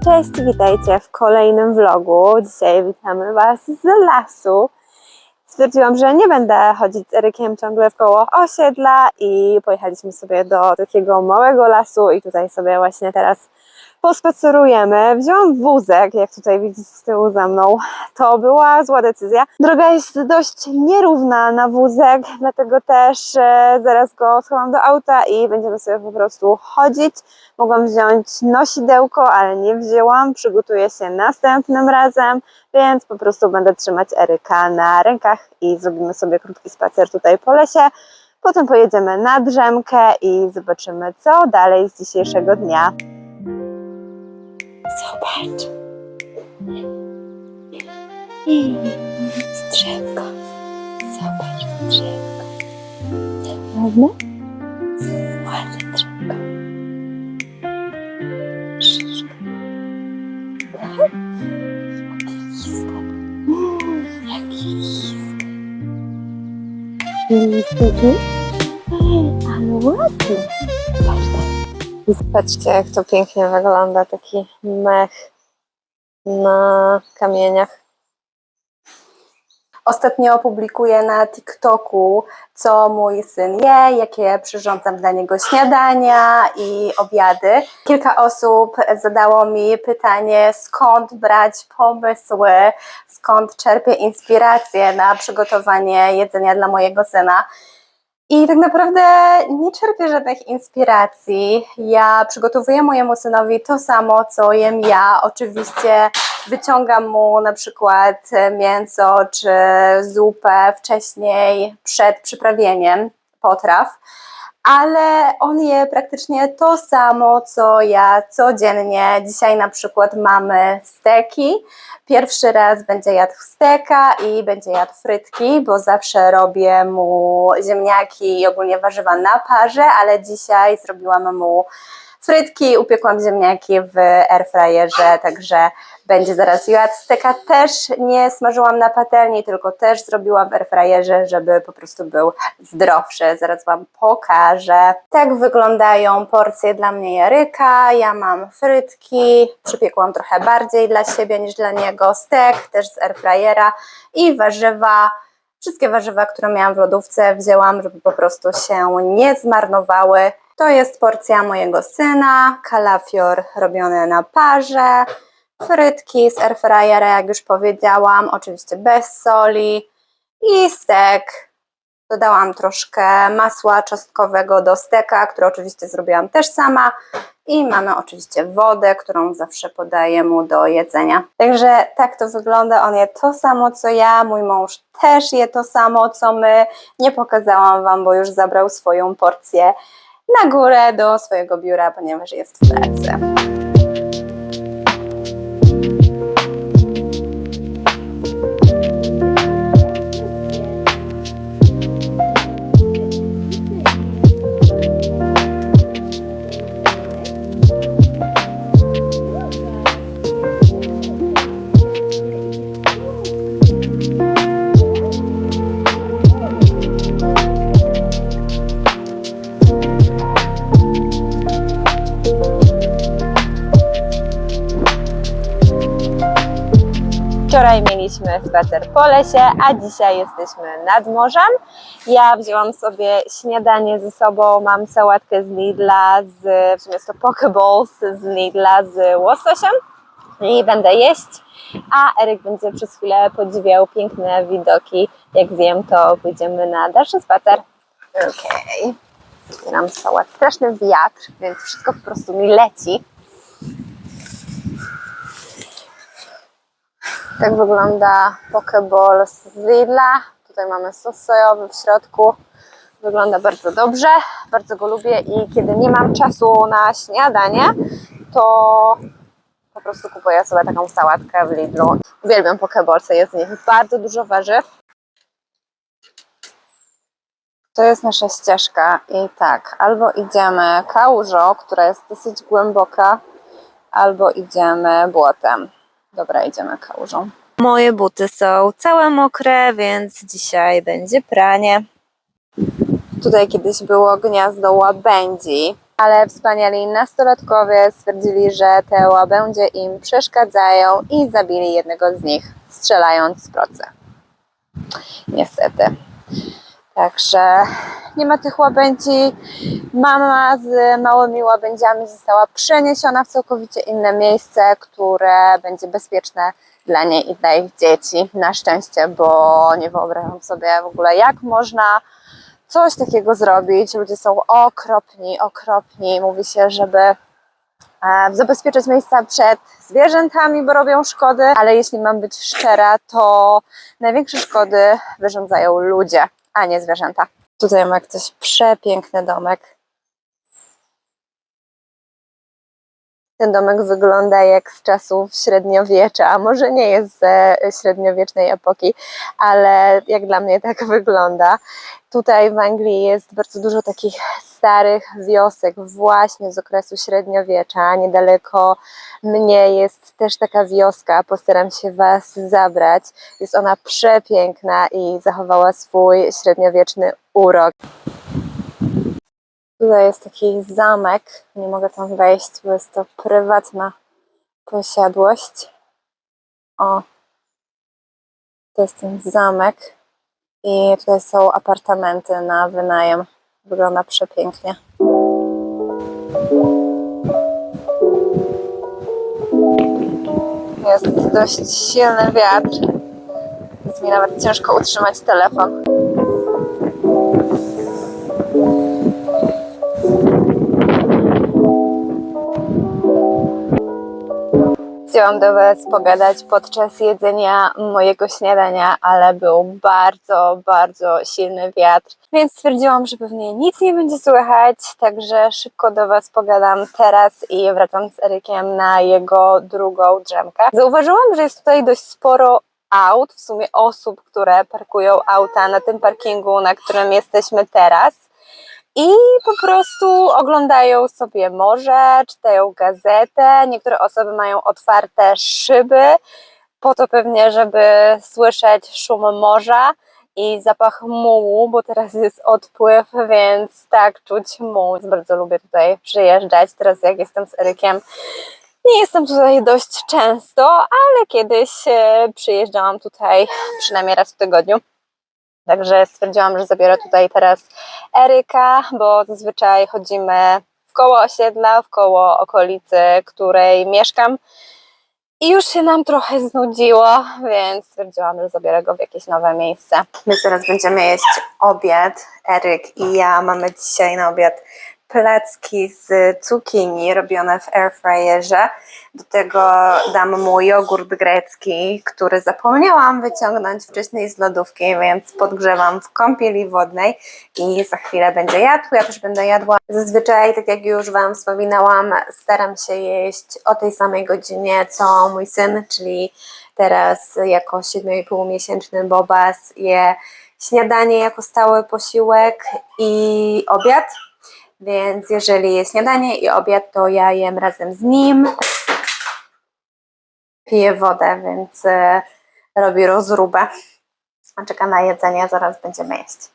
Cześć, witajcie w kolejnym vlogu. Dzisiaj witamy Was z lasu. Stwierdziłam, że nie będę chodzić z Erykiem ciągle w koło osiedla i pojechaliśmy sobie do takiego małego lasu i tutaj sobie właśnie teraz pospacerujemy. Wziąłam wózek, jak tutaj widzicie z tyłu za mną. To była zła decyzja. Droga jest dość nierówna na wózek, dlatego też zaraz go schowam do auta i będziemy sobie po prostu chodzić. Mogłam wziąć nosidełko, ale nie wzięłam. Przygotuję się następnym razem, więc po prostu będę trzymać Eryka na rękach i zrobimy sobie krótki spacer tutaj po lesie. Potem pojedziemy na drzemkę i zobaczymy, co dalej z dzisiejszego dnia. Zobacz. Drzewko. Zobacz drzewko. Ładne? Ładne drzewko. Szyszka. Tak? Jaki listek. Listek jest? Ale ładny. Patrz tam. Zobaczcie, jak to pięknie wygląda, taki mech na kamieniach. Ostatnio opublikuję na TikToku, co mój syn je, jakie przyrządzam dla niego śniadania i obiady. Kilka osób zadało mi pytanie, skąd brać pomysły, skąd czerpię inspirację na przygotowanie jedzenia dla mojego syna. I tak naprawdę nie czerpię żadnych inspiracji. Ja przygotowuję mojemu synowi to samo, co jem ja. Oczywiście wyciągam mu na przykład mięso czy zupę wcześniej przed przyprawieniem potraw, ale on je praktycznie to samo, co ja codziennie. Dzisiaj na przykład mamy steki. Pierwszy raz będzie jadł steka i będzie jadł frytki, bo zawsze robię mu ziemniaki i ogólnie warzywa na parze, ale dzisiaj zrobiłam mu frytki, upiekłam ziemniaki w airfryerze, także będzie zaraz jadł. Steka też nie smażyłam na patelni, tylko też zrobiłam w airfryerze, żeby po prostu był zdrowszy. Zaraz Wam pokażę. Tak wyglądają porcje dla mnie i Eryka. Ja mam frytki, przypiekłam trochę bardziej dla siebie niż dla niego. Stek też z airfryera i warzywa. Wszystkie warzywa, które miałam w lodówce, wzięłam, żeby po prostu się nie zmarnowały. To jest porcja mojego syna, kalafior robiony na parze, frytki z airfryera, jak już powiedziałam, oczywiście bez soli i stek. Dodałam troszkę masła czosnkowego do steka, które oczywiście zrobiłam też sama. I mamy oczywiście wodę, którą zawsze podaję mu do jedzenia. Także tak to wygląda, on je to samo co ja, mój mąż też je to samo co my. Nie pokazałam Wam, bo już zabrał swoją porcję na górę do swojego biura, ponieważ jest w pracy. Wczoraj mieliśmy spacer po lesie, a dzisiaj jesteśmy nad morzem. Ja wzięłam sobie śniadanie ze sobą, mam sałatkę z Lidla, w sumie jest to pokeballs z Lidla z łososiem i będę jeść, a Eryk będzie przez chwilę podziwiał piękne widoki. Jak zjem, to pójdziemy na dalszy spacer. Okej. Zbieram sałat. Straszny wiatr, więc wszystko po prostu mi leci. Tak wygląda pokeball z Lidla. Tutaj mamy sos sojowy w środku. Wygląda bardzo dobrze, bardzo go lubię i kiedy nie mam czasu na śniadanie, to po prostu kupuję sobie taką sałatkę w Lidlu. Uwielbiam pokeballsy, jest w nich bardzo dużo warzyw. To jest nasza ścieżka i tak, albo idziemy kałużą, która jest dosyć głęboka, albo idziemy błotem. Dobra, idziemy kałużą. Moje buty są całe mokre, więc dzisiaj będzie pranie. Tutaj kiedyś było gniazdo łabędzi ale wspaniali nastolatkowie stwierdzili, że te łabędzie im przeszkadzają i zabili jednego z nich, strzelając z procy. Niestety. Także nie ma tych łabędzi. Mama z małymi łabędziami została przeniesiona w całkowicie inne miejsce, które będzie bezpieczne dla niej i dla ich dzieci. Na szczęście, bo nie wyobrażam sobie w ogóle, jak można coś takiego zrobić. Ludzie są okropni, okropni. Mówi się, żeby zabezpieczyć miejsca przed zwierzętami, bo robią szkody, ale jeśli mam być szczera, to największe szkody wyrządzają ludzie, a nie zwierzęta. Tutaj ma ktoś przepiękny domek. Ten domek wygląda jak z czasów średniowiecza, a może nie jest ze średniowiecznej epoki, ale jak dla mnie tak wygląda. Tutaj w Anglii jest bardzo dużo takich starych wiosek właśnie z okresu średniowiecza. Niedaleko mnie jest też taka wioska, postaram się Was zabrać. Jest ona przepiękna i zachowała swój średniowieczny urok. Tutaj jest taki zamek, nie mogę tam wejść, bo jest to prywatna posiadłość. O, to jest ten zamek i tutaj są apartamenty na wynajem. Wygląda przepięknie. Jest dość silny wiatr, jest mi nawet ciężko utrzymać telefon. Chciałam do Was pogadać podczas jedzenia mojego śniadania, ale był bardzo, bardzo silny wiatr, więc stwierdziłam, że pewnie nic nie będzie słychać, także szybko do Was pogadam teraz i wracam z Erykiem na jego drugą drzemkę. Zauważyłam, że jest tutaj dość sporo aut, w sumie osób, które parkują auta na tym parkingu, na którym jesteśmy teraz. I po prostu oglądają sobie morze, czytają gazetę. Niektóre osoby mają otwarte szyby, po to pewnie, żeby słyszeć szum morza i zapach mułu, bo teraz jest odpływ, więc tak, czuć muł. Bardzo lubię tutaj przyjeżdżać. Teraz jak jestem z Erykiem, nie jestem tutaj dość często, ale kiedyś przyjeżdżałam tutaj przynajmniej raz w tygodniu. Także stwierdziłam, że zabiorę tutaj teraz Eryka, bo zazwyczaj chodzimy w koło osiedla, w koło okolicy, której mieszkam. I już się nam trochę znudziło, więc stwierdziłam, że zabiorę go w jakieś nowe miejsce. My zaraz będziemy jeść obiad. Eryk i ja mamy dzisiaj na obiad placki z cukinii robione w airfryerze. Do tego dam mu jogurt grecki, który zapomniałam wyciągnąć wcześniej z lodówki, więc podgrzewam w kąpieli wodnej i za chwilę będzie jadł. Ja też będę jadła. Zazwyczaj, tak jak już Wam wspominałam, staram się jeść o tej samej godzinie co mój syn, czyli teraz jako 7,5-miesięczny Bobas je śniadanie jako stały posiłek i obiad. Więc jeżeli jest śniadanie i obiad, to ja jem razem z nim. Piję wodę, więc robi rozróbę. A czeka na jedzenie, zaraz będziemy jeść.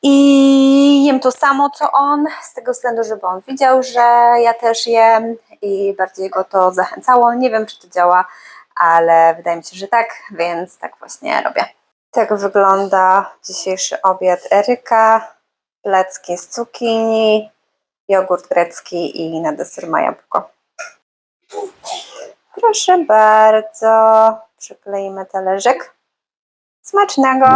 I jem to samo co on, z tego względu, żeby on widział, że ja też jem i bardziej go to zachęcało. Nie wiem, czy to działa, ale wydaje mi się, że tak, więc tak właśnie robię. Tak wygląda dzisiejszy obiad Eryka. Placki z cukinii, jogurt grecki i na deser ma jabłko. Proszę bardzo, przykleimy talerzyk. Smacznego!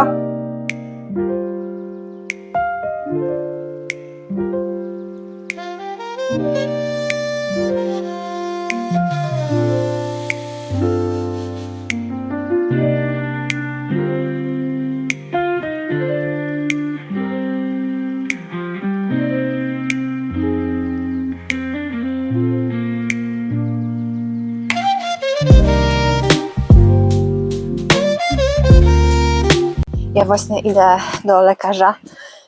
Ja właśnie idę do lekarza.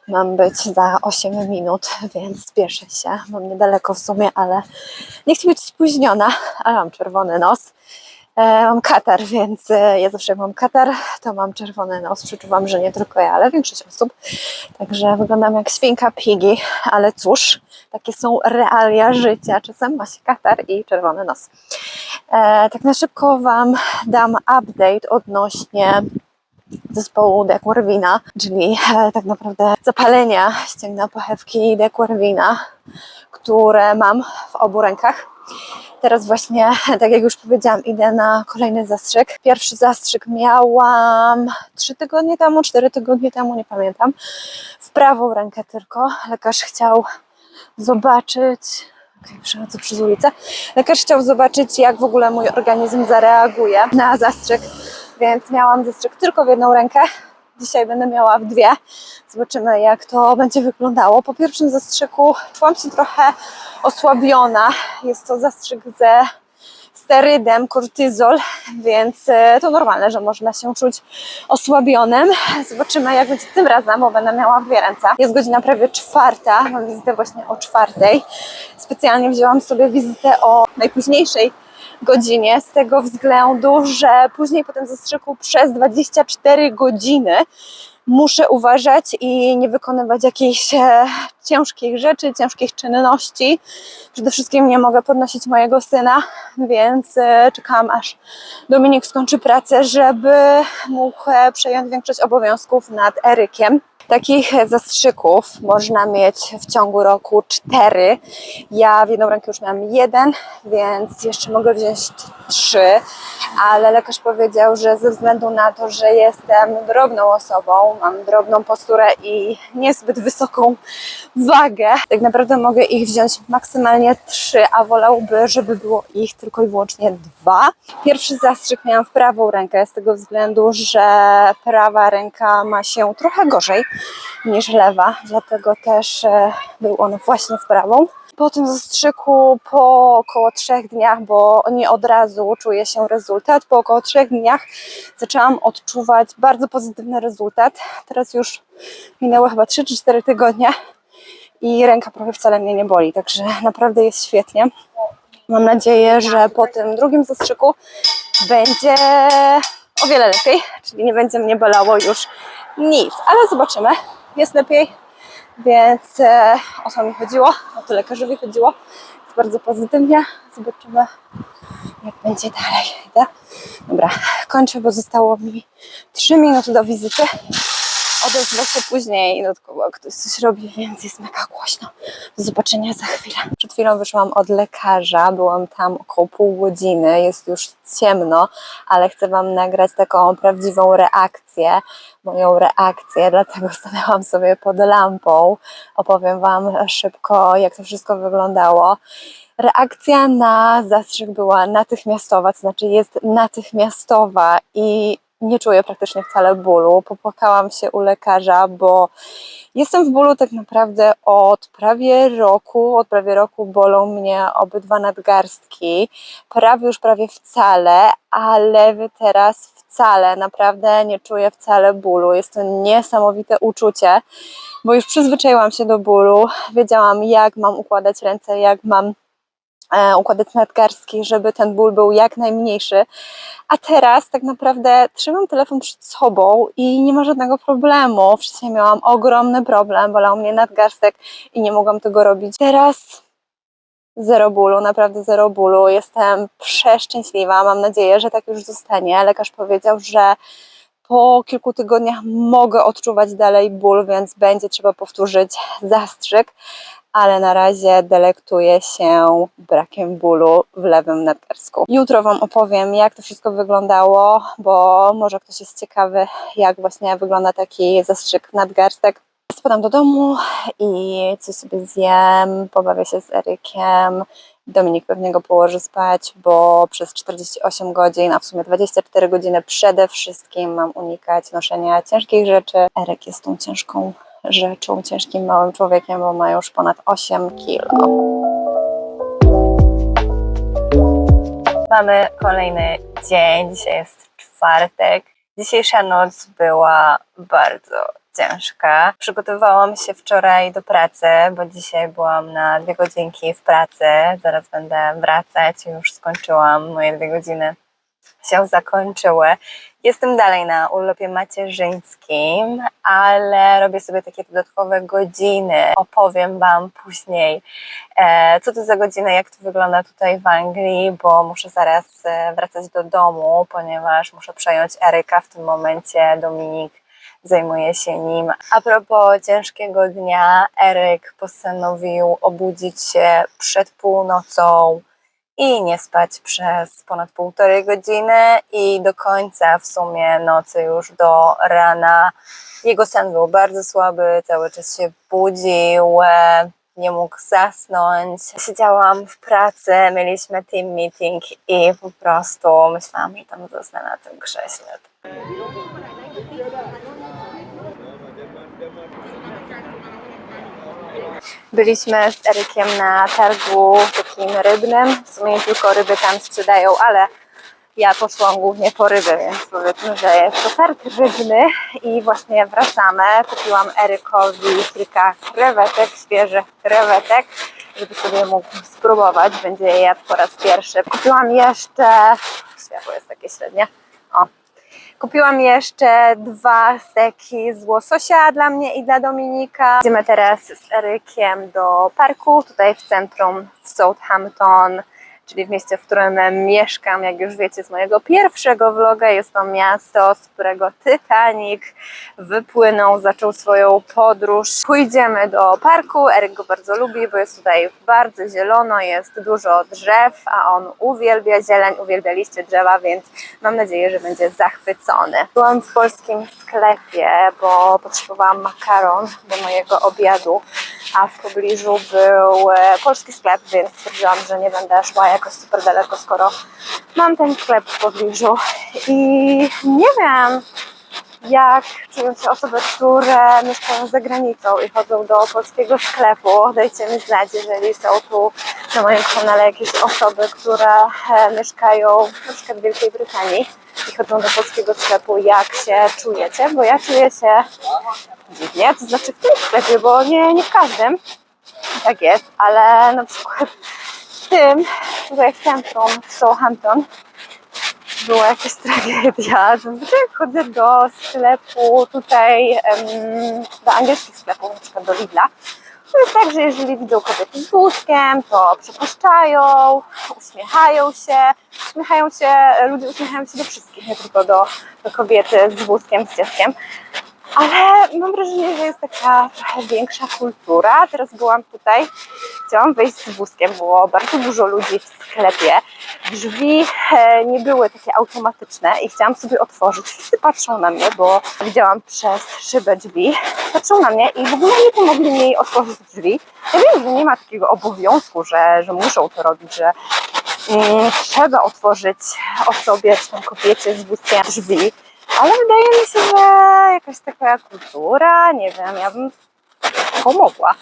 Mam być za 8 minut, więc spieszę się. Mam niedaleko w sumie, ale nie chcę być spóźniona, ale mam czerwony nos. Mam katar, więc ja zawsze jak mam katar, to mam czerwony nos. Przeczuwam, że nie tylko ja, ale większość osób. Także wyglądam jak świnka Piggy, ale cóż, takie są realia życia. Czasem ma się katar i czerwony nos. Tak na szybko Wam dam update odnośnie zespołu Dequervina, czyli tak naprawdę zapalenia ścięgna pochewki Dequervina, które mam w obu rękach. Teraz właśnie, tak jak już powiedziałam, idę na kolejny zastrzyk. Pierwszy zastrzyk miałam 3 tygodnie temu, 4 tygodnie temu, nie pamiętam. W prawą rękę tylko. Lekarz chciał zobaczyć... Przechodzę przez ulicę. Lekarz chciał zobaczyć, jak w ogóle mój organizm zareaguje na zastrzyk, więc miałam zastrzyk tylko w jedną rękę. Dzisiaj będę miała w 2. Zobaczymy, jak to będzie wyglądało. Po pierwszym zastrzyku czułam się trochę osłabiona. Jest to zastrzyk ze sterydem, kortyzol, więc to normalne, że można się czuć osłabionym. Zobaczymy, jak będzie tym razem, bo będę miała w 2 ręce. Jest godzina prawie 4, mam wizytę właśnie o 4. Specjalnie wzięłam sobie wizytę o najpóźniejszej godzinie, z tego względu, że później po tym zastrzyku przez 24 godziny muszę uważać i nie wykonywać jakichś ciężkich rzeczy, ciężkich czynności. Przede wszystkim nie mogę podnosić mojego syna, więc czekałam, aż Dominik skończy pracę, żeby mógł przejąć większość obowiązków nad Erykiem. Takich zastrzyków można mieć w ciągu roku 4. Ja w jedną rękę już miałam 1, więc jeszcze mogę wziąć 3, ale lekarz powiedział, że ze względu na to, że jestem drobną osobą, mam drobną posturę i niezbyt wysoką wagę, tak naprawdę mogę ich wziąć maksymalnie 3, a wolałby, żeby było ich tylko i wyłącznie 2. Pierwszy zastrzyk miałam w prawą rękę z tego względu, że prawa ręka ma się trochę gorzej niż lewa, dlatego też był on właśnie w prawą. Po tym zastrzyku po około 3 dniach, bo nie od razu czuje się rezultat, po około 3 dniach zaczęłam odczuwać bardzo pozytywny rezultat. Teraz już minęło chyba 3 czy 4 tygodnie i ręka prawie wcale mnie nie boli, także naprawdę jest świetnie. Mam nadzieję, że po tym drugim zastrzyku będzie o wiele lepiej, czyli nie będzie mnie bolało już nic, ale zobaczymy. Jest lepiej, więc o to mi chodziło, o to lekarzowi chodziło. Jest bardzo pozytywnie. Zobaczymy, jak będzie dalej. Idę. Dobra, kończę, bo zostało mi 3 minuty do wizyty. Odezwę się później, dodatkowo ktoś coś robi, więc jest mega głośno. Do zobaczenia za chwilę. Przed chwilą wyszłam od lekarza, byłam tam około pół godziny, jest już ciemno, ale chcę Wam nagrać taką prawdziwą reakcję, moją reakcję, dlatego stanęłam sobie pod lampą. Opowiem Wam szybko, jak to wszystko wyglądało. Reakcja na zastrzyk była natychmiastowa, to znaczy jest natychmiastowa i nie czuję praktycznie wcale bólu. Popłakałam się u lekarza, bo jestem w bólu tak naprawdę od prawie roku bolą mnie obydwa nadgarstki. Prawie wcale, a lewy teraz wcale, naprawdę nie czuję wcale bólu. Jest to niesamowite uczucie, bo już przyzwyczaiłam się do bólu. Wiedziałam, jak mam układać ręce, jak mam układać nadgarstki, żeby ten ból był jak najmniejszy. A teraz tak naprawdę trzymam telefon przed sobą i nie ma żadnego problemu. Wcześniej miałam ogromny problem, bolał mnie nadgarstek i nie mogłam tego robić. Teraz zero bólu, naprawdę zero bólu. Jestem przeszczęśliwa, mam nadzieję, że tak już zostanie. Lekarz powiedział, że po kilku tygodniach mogę odczuwać dalej ból, więc będzie trzeba powtórzyć zastrzyk, ale na razie delektuję się brakiem bólu w lewym nadgarstku. Jutro Wam opowiem, jak to wszystko wyglądało, bo może ktoś jest ciekawy, jak właśnie wygląda taki zastrzyk nadgarstek. Spadam do domu i coś sobie zjem, pobawię się z Erykiem. Dominik pewnie go położy spać, bo przez 48 godzin, a w sumie 24 godziny przede wszystkim mam unikać noszenia ciężkich rzeczy. Eryk jest tą ciężką rzeczą, ciężkim małym człowiekiem, bo ma już ponad 8 kilo. Mamy kolejny dzień, dzisiaj jest czwartek. Dzisiejsza noc była bardzo ciężka. Przygotowałam się wczoraj do pracy, bo dzisiaj byłam na 2 godzinki w pracy. Zaraz będę wracać, już skończyłam moje 2 godziny się zakończyły. Jestem dalej na urlopie macierzyńskim, ale robię sobie takie dodatkowe godziny. Opowiem Wam później, co to za godziny, jak to wygląda tutaj w Anglii, bo muszę zaraz wracać do domu, ponieważ muszę przejąć Eryka w tym momencie. Dominik zajmuje się nim. A propos ciężkiego dnia, Eryk postanowił obudzić się przed północą i nie spać przez ponad 1,5 godziny i do końca w sumie nocy, już do rana. Jego sen był bardzo słaby, cały czas się budził, nie mógł zasnąć. Siedziałam w pracy, mieliśmy team meeting i po prostu myślałam, że tam zasnę na tym krześle. Byliśmy z Erykiem na targu takim rybnym. W sumie nie tylko ryby tam sprzedają, ale ja poszłam głównie po ryby, więc powiedzmy, że jest to targ rybny i właśnie wracamy. Kupiłam Erykowi kilka krewetek, świeżych krewetek, żeby sobie mógł spróbować. Będzie je jadł po raz pierwszy. Kupiłam jeszcze... Światło jest takie średnie. O. Kupiłam jeszcze 2 steki z łososia dla mnie i dla Dominika. Idziemy teraz z Erykiem do parku, tutaj w centrum w Southampton, czyli w mieście, w którym mieszkam, jak już wiecie z mojego pierwszego vloga. Jest to miasto, z którego Titanic wypłynął, zaczął swoją podróż. Pójdziemy do parku, Eryk go bardzo lubi, bo jest tutaj bardzo zielono, jest dużo drzew, a on uwielbia zieleń, uwielbia liście drzewa, więc mam nadzieję, że będzie zachwycony. Byłam w polskim sklepie, bo potrzebowałam makaron do mojego obiadu, a w pobliżu był polski sklep, więc stwierdziłam, że nie będę szła jakoś super daleko, skoro mam ten sklep w pobliżu. I nie wiem, jak czują się osoby, które mieszkają za granicą i chodzą do polskiego sklepu. Dajcie mi znać, jeżeli są tu na moim kanale jakieś osoby, które mieszkają na przykład w Wielkiej Brytanii i chodzą do polskiego sklepu, jak się czujecie, bo ja czuję się dziwnie, to znaczy w tym sklepie, bo nie w każdym tak jest, ale na przykład w tym, tutaj w centrum, w Southampton, była jakaś tragedia. Zazwyczaj jak chodzę do sklepu tutaj, do angielskich sklepów, na przykład do Lidla, to jest tak, że jeżeli widzą kobiety z wózkiem, to przepuszczają, ludzie uśmiechają się do wszystkich, nie tylko do kobiety z wózkiem, z dzieckiem. Ale mam wrażenie, że jest taka trochę większa kultura. Teraz byłam tutaj, chciałam wejść z wózkiem, było bardzo dużo ludzi w sklepie. Drzwi nie były takie automatyczne i chciałam sobie otworzyć. Wszyscy patrzą na mnie, bo widziałam przez szybę drzwi. Patrzą na mnie i w ogóle nie pomogli mi otworzyć drzwi. Ja wiem, że nie ma takiego obowiązku, że muszą to robić, że trzeba otworzyć osobie czy tam kobiecie z wózkiem drzwi. Ale wydaje mi się, że jakaś taka kultura, nie wiem, ja bym pomogła.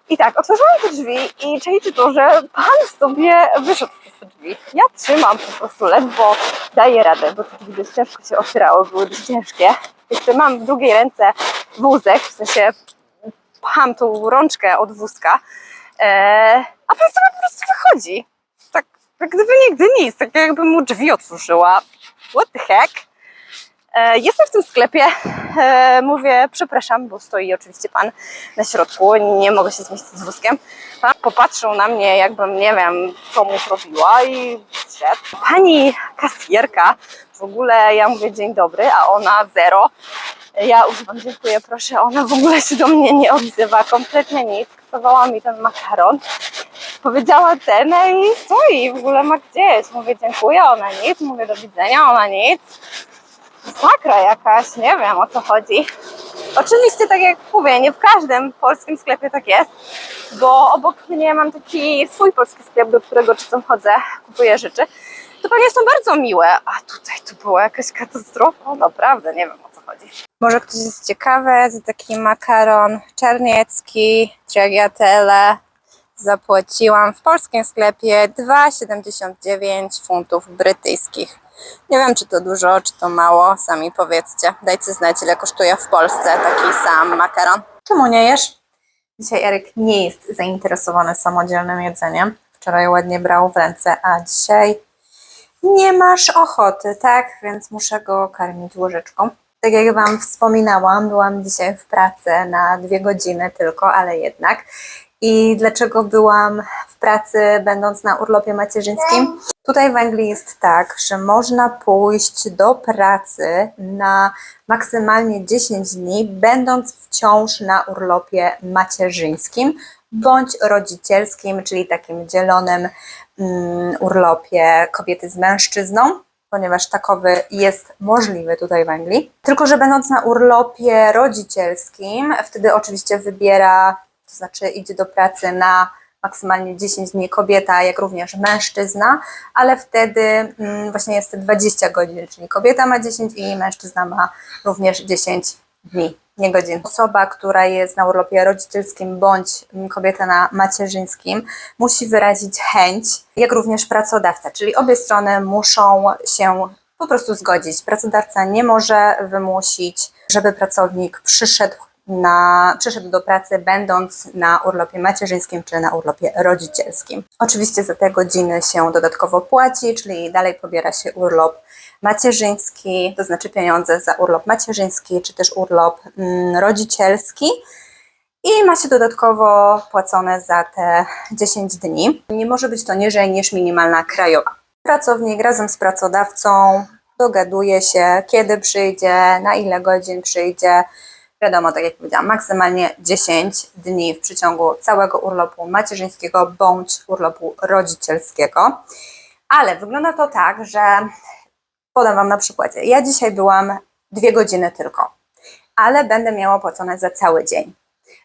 I tak, otworzyłam te drzwi i czajcie to, że pan sobie wyszedł przez te drzwi. Ja trzymam po prostu, ledwo daję radę, bo te drzwi dość ciężko się otwierały, były dość ciężkie. Jeszcze mam w drugiej ręce wózek, w sensie pcham tą rączkę od wózka, a pan sobie po prostu wychodzi. Tak jak gdyby nigdy nic, tak jakbym mu drzwi otworzyła. What the heck? Jestem w tym sklepie, mówię przepraszam, bo stoi oczywiście pan na środku, nie mogę się zmieścić z wózkiem. Pan popatrzył na mnie, jakbym nie wiem, co mu zrobiła i szedł. Pani kasjerka, w ogóle ja mówię dzień dobry, a ona zero. Ja używam dziękuję, proszę, ona w ogóle się do mnie nie odzywa, kompletnie nic. Kasowała mi ten makaron, powiedziała cenę i stoi, w ogóle ma gdzieś. Mówię dziękuję, ona nic, mówię do widzenia, ona nic. Masakra jakaś, nie wiem o co chodzi. Oczywiście, tak jak mówię, nie w każdym polskim sklepie tak jest, bo obok mnie mam taki swój polski sklep, do którego czasem chodzę, kupuję rzeczy. To panie są bardzo miłe, a tutaj to była jakaś katastrofa, naprawdę nie wiem o co chodzi. Może ktoś jest ciekawy, za taki makaron czarniecki, tagliatelle zapłaciłam w polskim sklepie 2,79 funtów brytyjskich. Nie wiem, czy to dużo, czy to mało, sami powiedzcie. Dajcie znać, ile kosztuje w Polsce taki sam makaron. Czemu nie jesz? Dzisiaj Eryk nie jest zainteresowany samodzielnym jedzeniem. Wczoraj ładnie brał w ręce, a dzisiaj nie masz ochoty, tak? Więc muszę go karmić łyżeczką. Tak jak Wam wspominałam, byłam dzisiaj w pracy na 2 godziny tylko, ale jednak. I dlaczego byłam w pracy, będąc na urlopie macierzyńskim? Tutaj w Anglii jest tak, że można pójść do pracy na maksymalnie 10 dni, będąc wciąż na urlopie macierzyńskim bądź rodzicielskim, czyli takim dzielonym urlopie kobiety z mężczyzną, ponieważ takowy jest możliwy tutaj w Anglii. Tylko że będąc na urlopie rodzicielskim, wtedy oczywiście wybiera, to znaczy idzie do pracy na maksymalnie 10 dni kobieta, jak również mężczyzna, ale wtedy właśnie jest 20 godzin, czyli kobieta ma 10 i mężczyzna ma również 10 dni, nie godzin. Osoba, która jest na urlopie rodzicielskim bądź kobieta na macierzyńskim, musi wyrazić chęć, jak również pracodawca, czyli obie strony muszą się po prostu zgodzić. Pracodawca nie może wymusić, żeby pracownik przyszedł do pracy, będąc na urlopie macierzyńskim czy na urlopie rodzicielskim. Oczywiście za te godziny się dodatkowo płaci, czyli dalej pobiera się urlop macierzyński, to znaczy pieniądze za urlop macierzyński czy też urlop rodzicielski i ma się dodatkowo płacone za te 10 dni. Nie może być to niżej niż minimalna krajowa. Pracownik razem z pracodawcą dogaduje się, kiedy przyjdzie, na ile godzin przyjdzie. Wiadomo, tak jak powiedziałam, maksymalnie 10 dni w przeciągu całego urlopu macierzyńskiego bądź urlopu rodzicielskiego. Ale wygląda to tak, że podam Wam na przykładzie. Ja dzisiaj byłam 2 godziny tylko, ale będę miała płacone za cały dzień.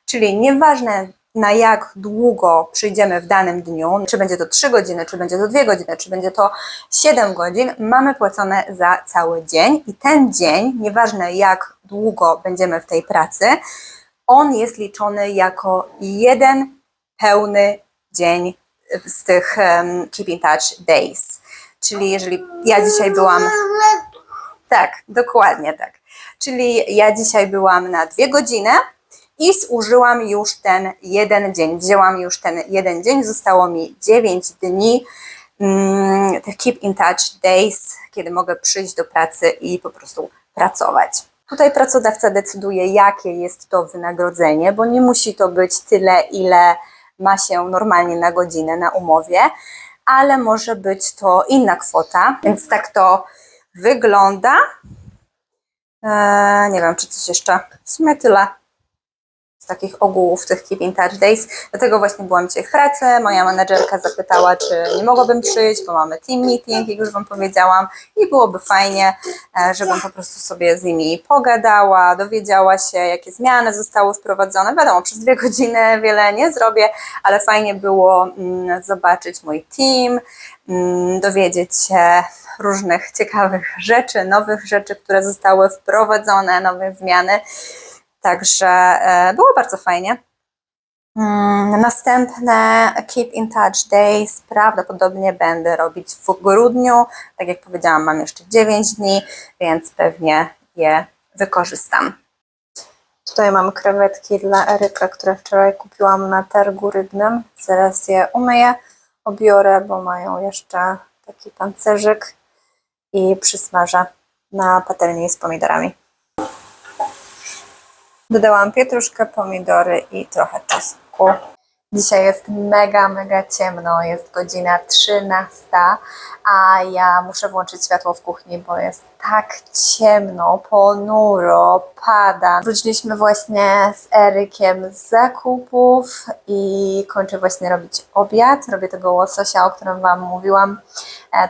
Czyli nieważne na jak długo przyjdziemy w danym dniu, czy będzie to 3 godziny, czy będzie to 2 godziny, czy będzie to 7 godzin, mamy płacone za cały dzień i ten dzień, nieważne jak długo będziemy w tej pracy, on jest liczony jako jeden pełny dzień z tych Keep in Touch Days. Czyli jeżeli ja dzisiaj byłam... Tak, dokładnie tak. Czyli ja dzisiaj byłam na 2 godziny i zużyłam już ten jeden dzień. Wzięłam już ten jeden dzień, zostało mi 9 dni tych Keep in Touch Days, kiedy mogę przyjść do pracy i po prostu pracować. Tutaj pracodawca decyduje, jakie jest to wynagrodzenie, bo nie musi to być tyle, ile ma się normalnie na godzinę na umowie, ale może być to inna kwota, więc tak to wygląda. Nie wiem, czy coś jeszcze. W sumie tyle z takich ogółów tych Keep in Touch Days. Dlatego właśnie byłam dzisiaj w pracy. Moja menedżerka zapytała, czy nie mogłabym przyjść, bo mamy team meeting, jak już Wam powiedziałam, i byłoby fajnie, żebym po prostu sobie z nimi pogadała, dowiedziała się, jakie zmiany zostały wprowadzone. Wiadomo, przez 2 godziny wiele nie zrobię, ale fajnie było zobaczyć mój team, dowiedzieć się różnych ciekawych rzeczy, nowych rzeczy, które zostały wprowadzone, nowe zmiany. Także było bardzo fajnie. Następne Keep in Touch Days prawdopodobnie będę robić w grudniu. Tak jak powiedziałam, mam jeszcze 9 dni, więc pewnie je wykorzystam. Tutaj mam krewetki dla Eryka, które wczoraj kupiłam na targu rybnym. Zaraz je umyję, obiorę, bo mają jeszcze taki pancerzyk i przysmażę na patelni z pomidorami. Dodałam pietruszkę, pomidory i trochę czosnku. Dzisiaj jest mega ciemno, jest godzina 13, a ja muszę włączyć światło w kuchni, bo jest tak ciemno, ponuro, pada. Wróciliśmy właśnie z Erykiem z zakupów i kończę właśnie robić obiad. Robię tego łososia, o którym Wam mówiłam,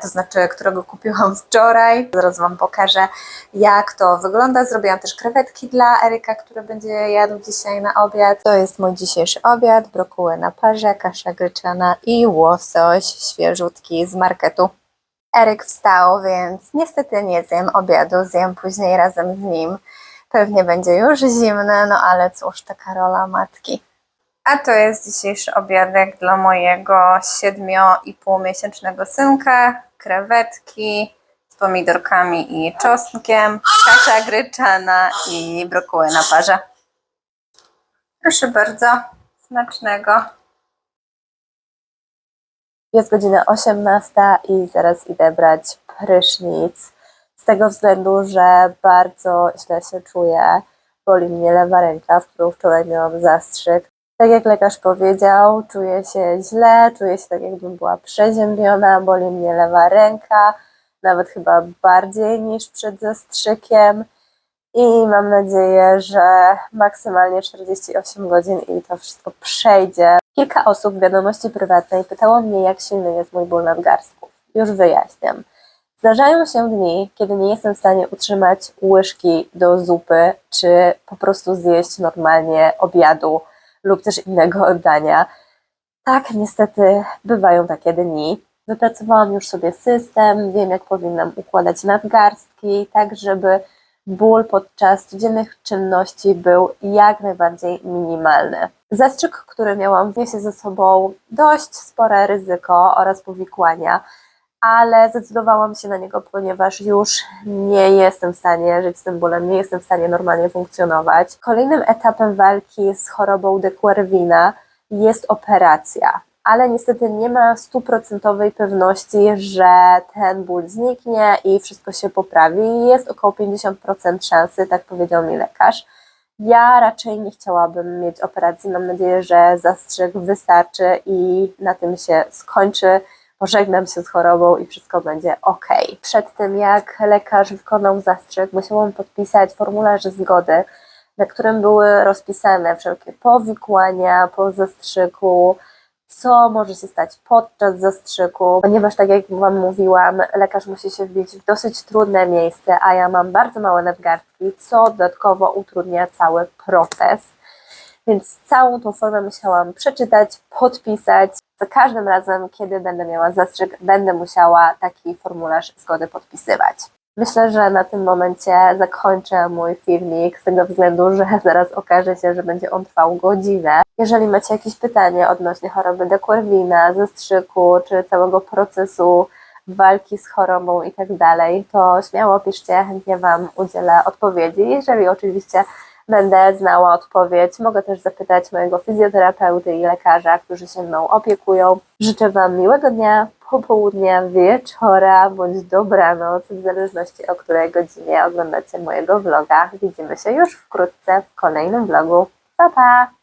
to znaczy, którego kupiłam wczoraj. Zaraz Wam pokażę, jak to wygląda. Zrobiłam też krewetki dla Eryka, które będzie jadł dzisiaj na obiad. To jest mój dzisiejszy obiad, brokuły na parze, kasza gryczana i łosoś świeżutki z marketu. Eryk wstał, więc niestety nie zjem obiadu, zjem później razem z nim. Pewnie będzie już zimne, no ale cóż, taka rola matki. A to jest dzisiejszy obiadek dla mojego 7,5-miesięcznego synka. Krewetki z pomidorkami i czosnkiem, kasza gryczana i brokuły na parze. Proszę bardzo, smacznego. Jest godzina 18 i zaraz idę brać prysznic. Z tego względu, że bardzo źle się czuję. Boli mnie lewa ręka, w którą wczoraj miałam zastrzyk. Tak jak lekarz powiedział, czuję się źle, czuję się tak jakbym była przeziębiona, boli mnie lewa ręka, nawet chyba bardziej niż przed zastrzykiem. I mam nadzieję, że maksymalnie 48 godzin i to wszystko przejdzie. Kilka osób w wiadomości prywatnej pytało mnie, jak silny jest mój ból nadgarstków. Już wyjaśniam. Zdarzają się dni, kiedy nie jestem w stanie utrzymać łyżki do zupy, czy po prostu zjeść normalnie obiadu lub też innego dania. Tak, niestety bywają takie dni. Wypracowałam już sobie system, wiem jak powinnam układać nadgarstki, tak żeby ból podczas codziennych czynności był jak najbardziej minimalny. Zastrzyk, który miałam, niesie ze sobą dość spore ryzyko oraz powikłania, ale zdecydowałam się na niego, ponieważ już nie jestem w stanie żyć z tym bólem, nie jestem w stanie normalnie funkcjonować. Kolejnym etapem walki z chorobą de Quervina jest operacja, ale niestety nie ma 100% pewności, że ten ból zniknie i wszystko się poprawi. Jest około 50% szansy, tak powiedział mi lekarz. Ja raczej nie chciałabym mieć operacji, mam nadzieję, że zastrzyk wystarczy i na tym się skończy. Pożegnam się z chorobą i wszystko będzie ok. Przed tym, jak lekarz wykonał zastrzyk, musiałam podpisać formularz zgody, na którym były rozpisane wszelkie powikłania po zastrzyku, co może się stać podczas zastrzyku, ponieważ tak jak Wam mówiłam, lekarz musi się wbić w dosyć trudne miejsce, a ja mam bardzo małe nadgarstki, co dodatkowo utrudnia cały proces. Więc całą tą formę musiałam przeczytać, podpisać. Za każdym razem, kiedy będę miała zastrzyk, będę musiała taki formularz zgody podpisywać. Myślę, że na tym momencie zakończę mój filmik z tego względu, że zaraz okaże się, że będzie on trwał godzinę. Jeżeli macie jakieś pytanie odnośnie choroby de Quervina, zastrzyku czy całego procesu walki z chorobą i tak dalej, to śmiało piszcie, chętnie Wam udzielę odpowiedzi. Jeżeli oczywiście będę znała odpowiedź, mogę też zapytać mojego fizjoterapeuty i lekarza, którzy się mną opiekują. Życzę Wam miłego dnia, popołudnia, wieczora bądź dobranoc, w zależności o której godzinie oglądacie mojego vloga. Widzimy się już wkrótce w kolejnym vlogu. Pa, pa!